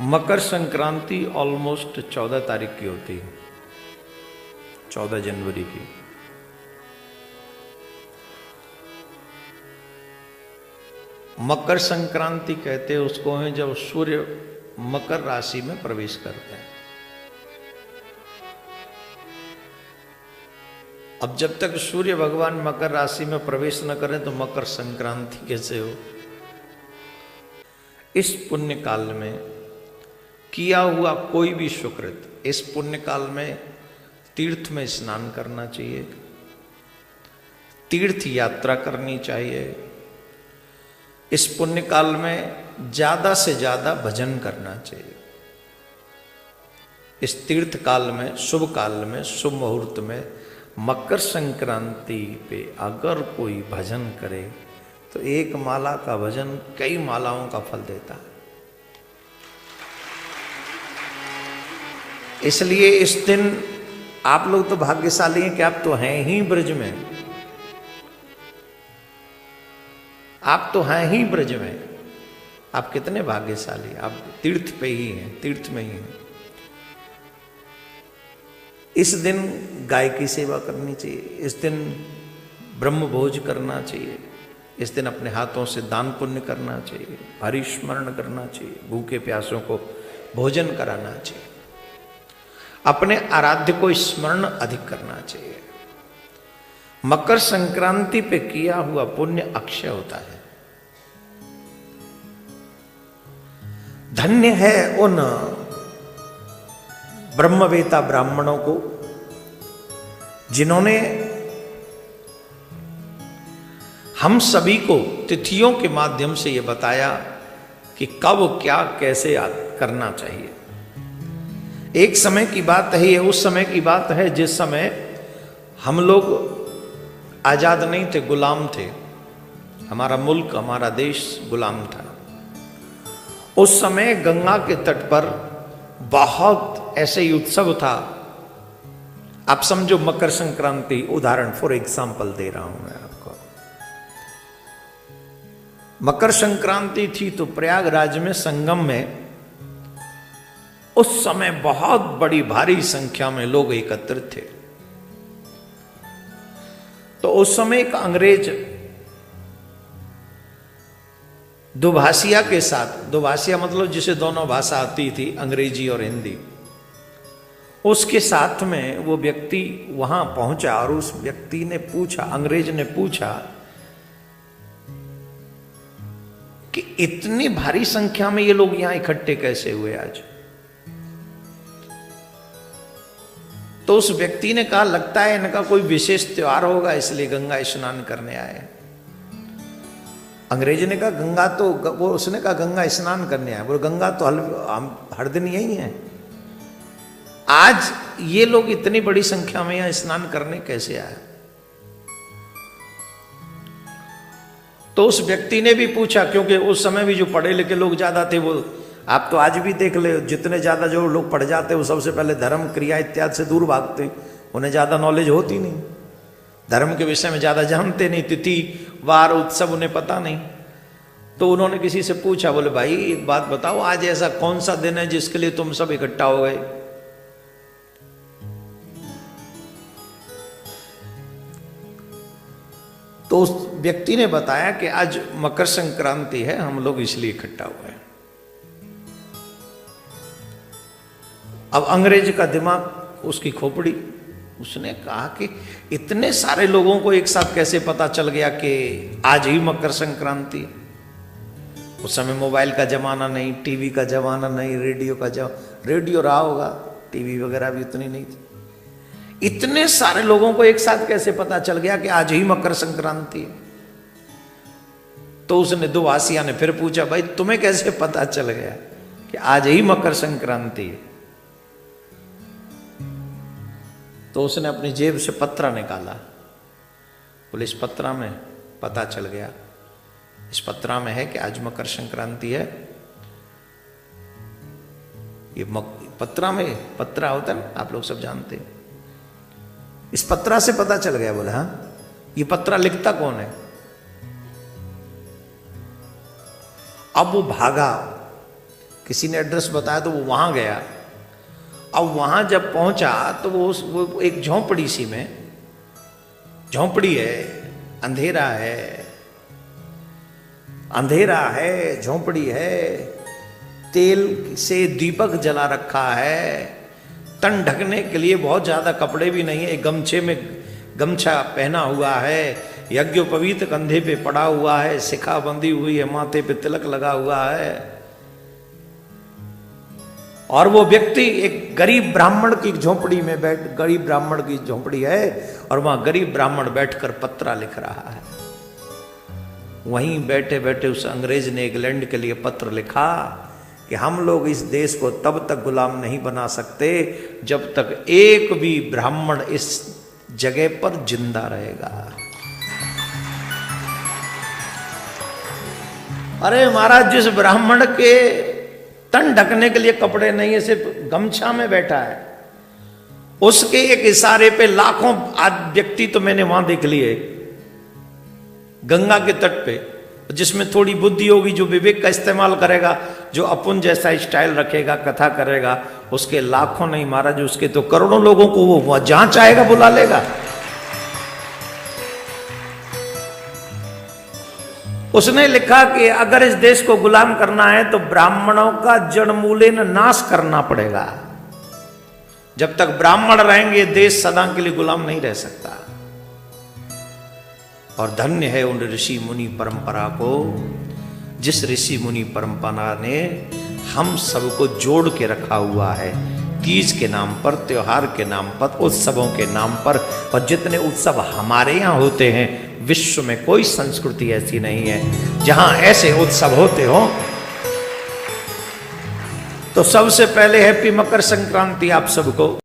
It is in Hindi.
मकर संक्रांति ऑलमोस्ट 14 तारीख की होती है, 14 जनवरी की। मकर संक्रांति कहते हैं उसको हैं जब सूर्य मकर राशि में प्रवेश करते हैं। अब जब तक सूर्य भगवान मकर राशि में प्रवेश न करें तो मकर संक्रांति कैसे हो। इस पुण्य काल में किया हुआ कोई भी सुकृत, इस पुण्य काल में तीर्थ में स्नान करना चाहिए, तीर्थ यात्रा करनी चाहिए। इस पुण्य काल में ज्यादा से ज्यादा भजन करना चाहिए। इस तीर्थ काल में, शुभ काल में, शुभ मुहूर्त में मकर संक्रांति पे अगर कोई भजन करे तो एक माला का भजन कई मालाओं का फल देता है। इसलिए इस दिन आप लोग तो भाग्यशाली हैं कि आप तो हैं ही ब्रज में, आप तो हैं ही ब्रज में। आप कितने भाग्यशाली, आप तीर्थ पे ही हैं, तीर्थ में ही हैं। इस दिन गाय की सेवा करनी चाहिए, इस दिन ब्रह्म भोज करना चाहिए, इस दिन अपने हाथों से दान पुण्य करना चाहिए, हरि स्मरण करना चाहिए, भूखे प्यासों को भोजन कराना चाहिए, अपने आराध्य को स्मरण अधिक करना चाहिए। मकर संक्रांति पे किया हुआ पुण्य अक्षय होता है। धन्य है उन ब्रह्मवेता ब्राह्मणों को जिन्होंने हम सभी को तिथियों के माध्यम से ये बताया कि कब क्या कैसे करना चाहिए। एक समय की बात है, ये उस समय की बात है जिस समय हम लोग आजाद नहीं थे, गुलाम थे। हमारा मुल्क, हमारा देश गुलाम था। उस समय गंगा के तट पर बहुत ऐसे ही उत्सव था। आप समझो मकर संक्रांति, उदाहरण फॉर एग्जाम्पल दे रहा हूं मैं आपको। मकर संक्रांति थी तो प्रयागराज में संगम में उस समय बहुत बड़ी भारी संख्या में लोग एकत्रित थे। तो उस समय एक अंग्रेज दुभाषिया के साथ, दुभाषिया मतलब जिसे दोनों भाषा आती थी, अंग्रेजी और हिंदी, उसके साथ में वो व्यक्ति वहां पहुंचा और उस व्यक्ति ने पूछा, अंग्रेज ने पूछा कि इतनी भारी संख्या में ये लोग यहां इकट्ठे कैसे हुए आज। तो उस व्यक्ति ने कहा, लगता है इनका कोई विशेष त्योहार होगा इसलिए गंगा स्नान करने आए। अंग्रेज ने कहा गंगा तो, वो उसने कहा गंगा स्नान करने आए। बोले गंगा तो हर दिन यही है, आज ये लोग इतनी बड़ी संख्या में यहां स्नान करने कैसे आए। तो उस व्यक्ति ने भी पूछा, क्योंकि उस समय भी जो पढ़े लिखे लोग ज्यादा थे, वो आप तो आज भी देख ले, जितने ज्यादा जो लोग पढ़ जाते वो सबसे पहले धर्म क्रिया इत्यादि से दूर भागते, उन्हें ज्यादा नॉलेज होती नहीं, धर्म के विषय में ज्यादा जानते नहीं, तिथि वार उत्सव उन्हें पता नहीं। तो उन्होंने किसी से पूछा, बोले भाई एक बात बताओ, आज ऐसा कौन सा दिन है जिसके लिए तुम सब इकट्ठा हो गए। तो उस व्यक्ति ने बताया कि आज मकर संक्रांति है, हम लोग इसलिए इकट्ठा हुए हैं। अब अंग्रेज का दिमाग, उसकी खोपड़ी, उसने कहा कि इतने सारे लोगों को एक साथ कैसे पता चल गया कि आज ही मकर संक्रांति। उस समय मोबाइल का जमाना नहीं, टीवी का जमाना नहीं, रेडियो का रेडियो रहा होगा, टीवी वगैरह भी उतनी नहीं थी। इतने सारे लोगों को एक साथ कैसे पता चल गया कि आज ही मकर संक्रांति है। तो उसने दुभाषिया ने फिर पूछा, भाई तुम्हें कैसे पता चल गया कि आज ही मकर संक्रांति है। तो उसने अपनी जेब से पत्रा निकाला, पुलिस पत्रा में पता चल गया, इस पत्रा में है कि आज मकर संक्रांति है। ये पत्रा में, पत्रा होता है आप लोग सब जानते हैं, इस पत्रा से पता चल गया। बोला हाँ, ये पत्रा लिखता कौन है। अब वो भागा, किसी ने एड्रेस बताया तो वो वहां गया। अब वहां जब पहुंचा तो वो एक झोंपड़ी सी में, झोंपड़ी है, अंधेरा है, झोंपड़ी है, तेल से दीपक जला रखा है, तन ढकने के लिए बहुत ज्यादा कपड़े भी नहीं है, एक गमछे में गमछा पहना हुआ है, यज्ञोपवीत कंधे पे पड़ा हुआ है, शिखा बंधी हुई है, माथे पे तिलक लगा हुआ है। और वो व्यक्ति एक गरीब ब्राह्मण की झोंपड़ी में गरीब ब्राह्मण की झोंपड़ी है और वहां गरीब ब्राह्मण बैठकर पत्र लिख रहा है। वहीं बैठे बैठे उस अंग्रेज ने इंग्लैंड के लिए पत्र लिखा कि हम लोग इस देश को तब तक गुलाम नहीं बना सकते जब तक एक भी ब्राह्मण इस जगह पर जिंदा रहेगा। अरे महाराज, जिस ब्राह्मण के तन ढकने के लिए कपड़े नहीं है, सिर्फ गमछा में बैठा है, उसके एक इशारे पे लाखों व्यक्ति तो मैंने वहां देख लिए गंगा के तट पे, जिसमें थोड़ी बुद्धि होगी, जो विवेक का इस्तेमाल करेगा, जो अपन जैसा स्टाइल रखेगा, कथा करेगा, उसके लाखों नहीं महाराज, उसके तो करोड़ों लोगों को वो जहां चाहेगा बुला लेगा। उसने लिखा कि अगर इस देश को गुलाम करना है तो ब्राह्मणों का जड़मूलेन नाश करना पड़ेगा। जब तक ब्राह्मण रहेंगे देश सदा के लिए गुलाम नहीं रह सकता। और धन्य है उन ऋषि मुनि परंपरा को, जिस ऋषि मुनि परंपरा ने हम सबको जोड़ के रखा हुआ है, तीज के नाम पर, त्योहार के नाम पर, उत्सवों के नाम पर। और जितने उत्सव हमारे यहाँ होते हैं, विश्व में कोई संस्कृति ऐसी नहीं है जहां ऐसे उत्सव होते हो। तो सबसे पहले हैप्पी मकर संक्रांति आप सबको।